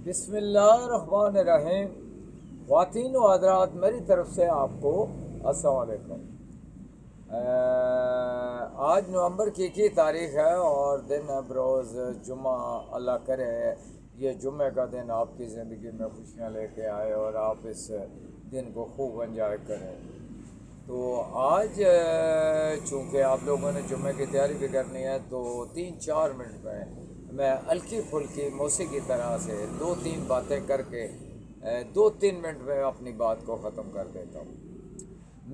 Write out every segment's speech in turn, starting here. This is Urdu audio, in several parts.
بسم اللہ الرحمن الرحیم۔ خواتین و حضرات، میری طرف سے آپ کو السلام علیکم۔ آج نومبر کی تاریخ ہے اور دن ہے بروز جمعہ۔ اللہ کرے یہ جمعہ کا دن آپ کی زندگی میں خوشیاں لے کے آئے اور آپ اس دن کو خوب انجوائے کریں۔ تو آج چونکہ آپ لوگوں نے جمعہ کی تیاری بھی کرنی ہے تو 3-4 منٹ میں ہلکی پھلکی موسیقی کی طرح سے 2-3 باتیں کر کے 2-3 منٹ میں اپنی بات کو ختم کر دیتا ہوں۔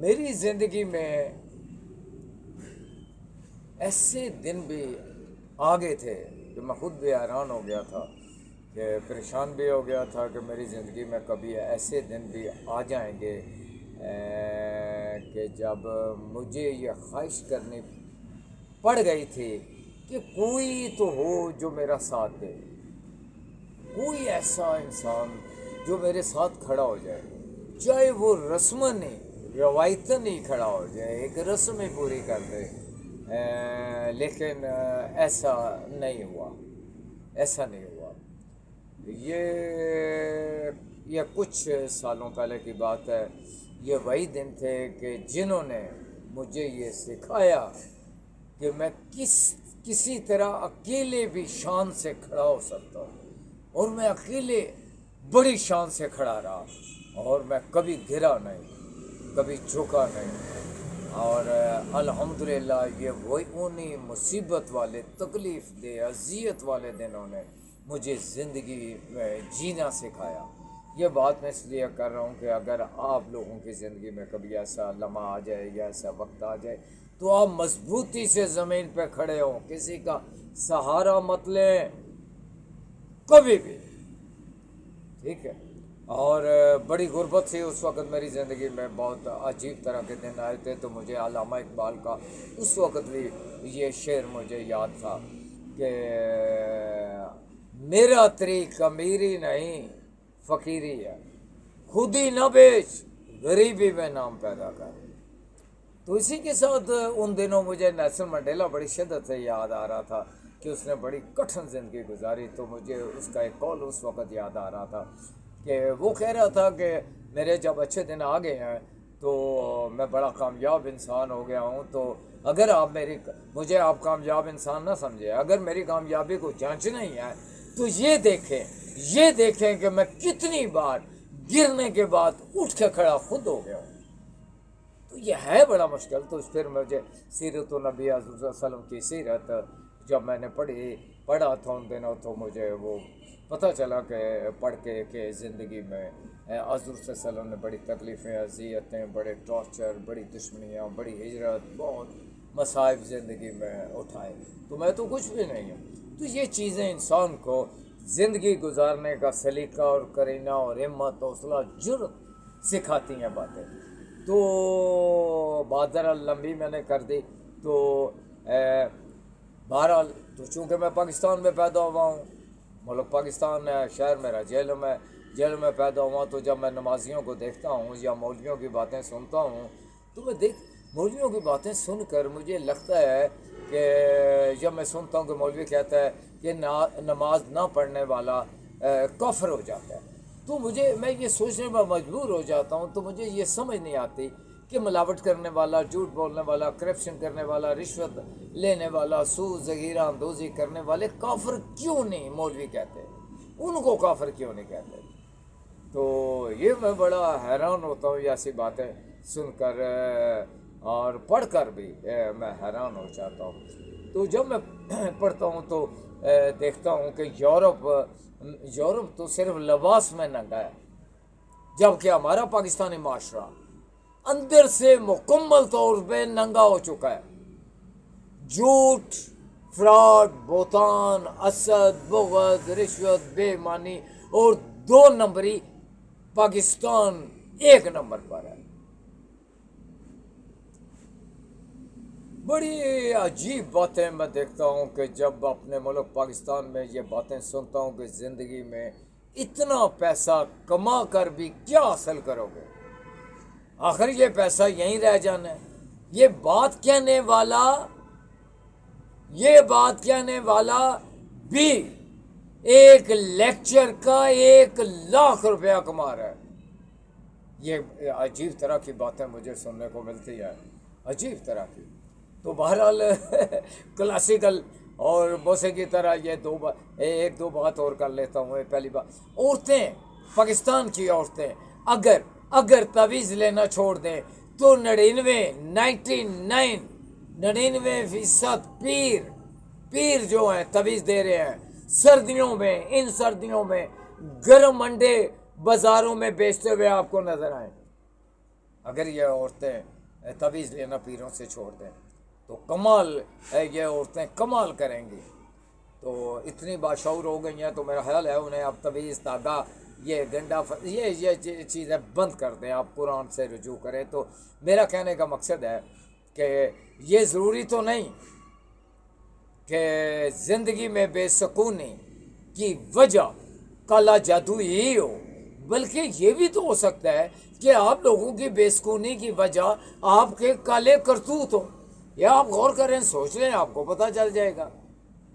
میری زندگی میں ایسے دن بھی آگے تھے کہ میں خود بھی حیران ہو گیا تھا، کہ پریشان بھی ہو گیا تھا کہ میری زندگی میں کبھی ایسے دن بھی آ جائیں گے کہ جب مجھے یہ خواہش کرنی پڑ گئی تھی کہ کوئی تو ہو جو میرا ساتھ دے، کوئی ایسا انسان جو میرے ساتھ کھڑا ہو جائے، چاہے وہ رسماً ہی روایتاً ہی کھڑا ہو جائے، ایک رسم ہی پوری کر دے، لیکن ایسا نہیں ہوا، ایسا نہیں ہوا۔ یہ کچھ سالوں پہلے کی بات ہے۔ یہ وہی دن تھے کہ جنہوں نے مجھے یہ سکھایا کہ میں کسی طرح اکیلے بھی شان سے کھڑا ہو سکتا ہوں، اور میں اکیلے بڑی شان سے کھڑا رہا، اور میں کبھی گرا نہیں، کبھی جھکا نہیں، اور الحمدللہ یہ وہی انہی مصیبت والے، تکلیف دہ، اذیت والے دنوں نے مجھے زندگی میں جینا سکھایا۔ یہ بات میں اس لیے کر رہا ہوں کہ اگر آپ لوگوں کی زندگی میں کبھی ایسا لمحہ آ جائے یا ایسا وقت آ جائے تو آپ مضبوطی سے زمین پہ کھڑے ہوں، کسی کا سہارا مت لیں کبھی بھی، ٹھیک ہے؟ اور بڑی غربت تھی اس وقت میری زندگی میں، بہت عجیب طرح کے دن آئے تھے، تو مجھے علامہ اقبال کا اس وقت بھی یہ شعر مجھے یاد تھا کہ میرا طریق امیری نہیں فقیری ہے، خود ہی نہ بیچ غریبی میں نام پیدا کر۔ تو اسی کے ساتھ ان دنوں مجھے نیلسن منڈیلا بڑی شدت سے یاد آ رہا تھا کہ اس نے بڑی کٹھن زندگی گزاری، تو مجھے اس کا ایک قول اس وقت یاد آ رہا تھا کہ وہ کہہ رہا تھا کہ میرے جب اچھے دن آ گئے ہیں تو میں بڑا کامیاب انسان ہو گیا ہوں، تو اگر آپ مجھے آپ کامیاب انسان نہ سمجھے، اگر میری کامیابی کو جانچنا ہی ہے تو یہ دیکھیں کہ میں کتنی بار گرنے کے بعد اٹھ کے کھڑا خود ہو گیا ہوں۔ تو یہ ہے بڑا مشکل۔ تو پھر مجھے سیرت النبی حضور صلی اللہ علیہ وسلم کی سیرت جب میں نے پڑھا تھا ان دنوں، تو مجھے وہ پتہ چلا کہ پڑھ کے کہ زندگی میں حضور صلی اللہ علیہ وسلم نے بڑی تکلیفیں، اذیتیں، بڑے ٹارچر، بڑی دشمنیاں، بڑی ہجرت، بہت مصائب زندگی میں اٹھائے، تو میں تو کچھ بھی نہیں ہوں۔ تو یہ چیزیں انسان کو زندگی گزارنے کا سلیقہ اور کرینہ اور ہمت، حوصلہ، جرأت سکھاتی ہیں باتیں۔ تو بات ذرا لمبی میں نے کر دی، تو بہرحال تو چونکہ میں پاکستان میں پیدا ہوا ہوں، ملک پاکستان ہے، شہر میرا جہلم ہے، جہلم میں پیدا ہوا، تو جب میں نمازیوں کو دیکھتا ہوں یا مولویوں کی باتیں سنتا ہوں تو مولویوں کی باتیں سن کر مجھے لگتا ہے کہ جب میں سنتا ہوں کہ مولوی کہتا ہے کہ نماز نہ پڑھنے والا کافر ہو جاتا ہے، تو میں یہ سوچنے میں مجبور ہو جاتا ہوں، تو مجھے یہ سمجھ نہیں آتی کہ ملاوٹ کرنے والا، جھوٹ بولنے والا، کرپشن کرنے والا، رشوت لینے والا، سود زغیرہ اندوزی کرنے والے کافر کیوں نہیں مولوی کہتے، ان کو کافر کیوں نہیں کہتے؟ تو یہ میں بڑا حیران ہوتا ہوں یہ ایسی باتیں سن کر، اور پڑھ کر بھی میں حیران ہو جاتا ہوں۔ تو جب میں پڑھتا ہوں تو دیکھتا ہوں کہ یورپ تو صرف لباس میں ننگا ہے، جبکہ ہمارا پاکستانی معاشرہ اندر سے مکمل طور پہ ننگا ہو چکا ہے۔ جھوٹ، فراڈ، بہتان، حسد، بغض، رشوت، بے ایمانی اور 2 نمبری، پاکستان 1 نمبر پر ہے۔ بڑی عجیب باتیں میں دیکھتا ہوں کہ جب اپنے ملک پاکستان میں یہ باتیں سنتا ہوں کہ زندگی میں اتنا پیسہ کما کر بھی کیا حاصل کرو گے، آخر یہ پیسہ یہیں رہ جانا ہے۔ یہ بات کہنے والا بھی ایک لیکچر کا 1 لاکھ روپیہ کما رہا ہے. یہ عجیب طرح کی باتیں مجھے سننے کو ملتی ہے، عجیب طرح کی. تو بہرحال کلاسیکل اور موسیقی کی طرح یہ ایک دو بات اور کر لیتا ہوں. پہلی بات، عورتیں، پاکستان کی عورتیں اگر تعویذ لینا چھوڑ دیں تو 99% پیر جو ہیں تعویذ دے رہے ہیں. سردیوں میں، ان سردیوں میں گرم انڈے بازاروں میں بیچتے ہوئے آپ کو نظر آئیں. اگر یہ عورتیں تعویذ لینا پیروں سے چھوڑ دیں تو کمال ہے، یہ عورتیں کمال کریں گی. تو اتنی باشعور ہو گئی ہیں تو میرا خیال ہے انہیں اب تعویذ داغا یہ گنڈا یہ چیزیں بند کر دیں، آپ قرآن سے رجوع کریں. تو میرا کہنے کا مقصد ہے کہ یہ ضروری تو نہیں کہ زندگی میں بے سکونی کی وجہ کالا جادو ہی ہو، بلکہ یہ بھی تو ہو سکتا ہے کہ آپ لوگوں کی بے سکونی کی وجہ آپ کے کالے کرتوت ہو. یا آپ غور کریں، سوچ لیں، آپ کو پتہ چل جائے گا،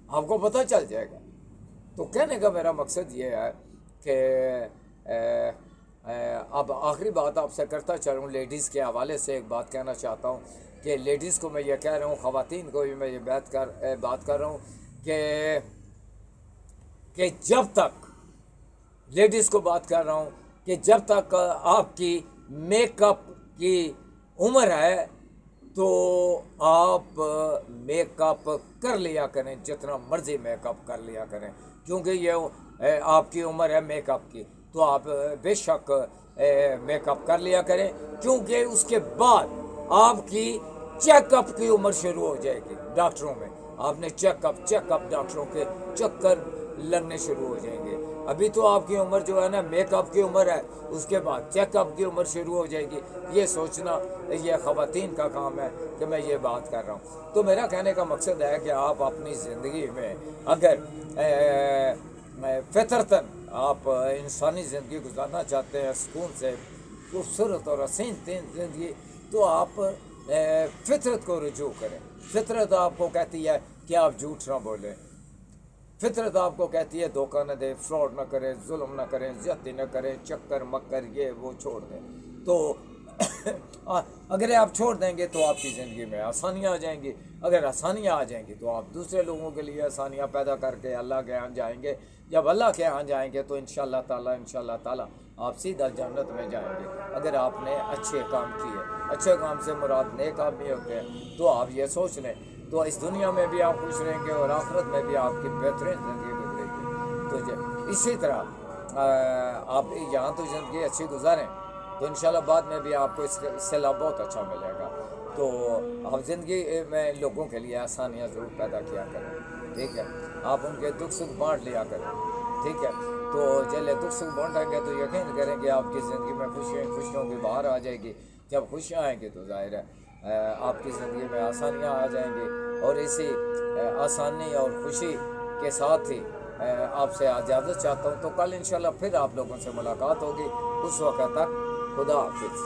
آپ کو پتہ چل جائے گا. تو کہنے کا میرا مقصد یہ ہے کہ اب آخری بات آپ سے کرتا چلوں. لیڈیز کے حوالے سے ایک بات کہنا چاہتا ہوں کہ لیڈیز کو میں یہ کہہ رہا ہوں، خواتین کو بھی میں یہ بات کر رہا ہوں کہ جب تک لیڈیز کو بات کر رہا ہوں کہ جب تک آپ کی میک اپ کی عمر ہے تو آپ میک اپ کر لیا کریں، جتنا مرضی میک اپ کر لیا کریں. کیونکہ یہ آپ کی عمر ہے میک اپ کی، تو آپ بے شک میک اپ کر لیا کریں. کیونکہ اس کے بعد آپ کی چیک اپ کی عمر شروع ہو جائے گی. ڈاکٹروں میں آپ نے چیک اپ ڈاکٹروں کے چکر لگنے شروع ہو جائیں گے. ابھی تو آپ کی عمر جو ہے نا میک اپ کی عمر ہے، اس کے بعد چیک اپ کی عمر شروع ہو جائے گی. یہ سوچنا یہ خواتین کا کام ہے کہ میں یہ بات کر رہا ہوں. تو میرا کہنے کا مقصد ہے کہ آپ اپنی زندگی میں اگر فطرتاً آپ انسانی زندگی گزارنا چاہتے ہیں سکون سے، خوبصورت اور حسین زندگی، تو آپ فطرت کو رجوع کریں. فطرت آپ کو کہتی ہے کہ آپ جھوٹ نہ بولیں. فطرت آپ کو کہتی ہے دھوکہ نہ دیں، فراڈ نہ کریں، ظلم نہ کریں، زیادتی نہ کریں، چکر مکر یہ وہ چھوڑ دیں. تو اگر آپ چھوڑ دیں گے تو آپ کی زندگی میں آسانیاں آ جائیں گی. اگر آسانیاں آ جائیں گی تو آپ دوسرے لوگوں کے لیے آسانیاں پیدا کر کے اللہ کے ہاں جائیں گے. جب اللہ کے ہاں جائیں گے تو انشاءاللہ تعالیٰ آپ سیدھا جنت میں جائیں گے اگر آپ نے اچھے کام کیے. اچھے کام سے مراد نیک آدمی ہوتے ہیں. تو آپ یہ سوچ لیں تو اس دنیا میں بھی آپ خوش رہیں گے اور آخرت میں بھی آپ کی بہترین زندگی گزرے گی. تو اسی طرح آپ یہاں تو زندگی اچھی گزاریں تو انشاءاللہ بعد میں بھی آپ کو اس سے لابھ بہت اچھا ملے گا. تو آپ زندگی میں لوگوں کے لیے آسانیاں ضرور پیدا کیا کریں. ٹھیک ہے، آپ ان کے دکھ سکھ بانٹ لیا کریں. ٹھیک ہے، تو جب دکھ سکھ بانٹیں گے تو یقین کریں کہ آپ کی زندگی میں خوشیوں کی بہار آ جائے گی. جب خوشیاں آئیں گی تو ظاہر ہے آپ کی زندگی میں آسانیاں آ جائیں گی. اور اسی آسانی اور خوشی کے ساتھ ہی آپ سے اجازت چاہتا ہوں. تو کل انشاءاللہ پھر آپ لوگوں سے ملاقات ہوگی. اس وقت تک خدا حافظ.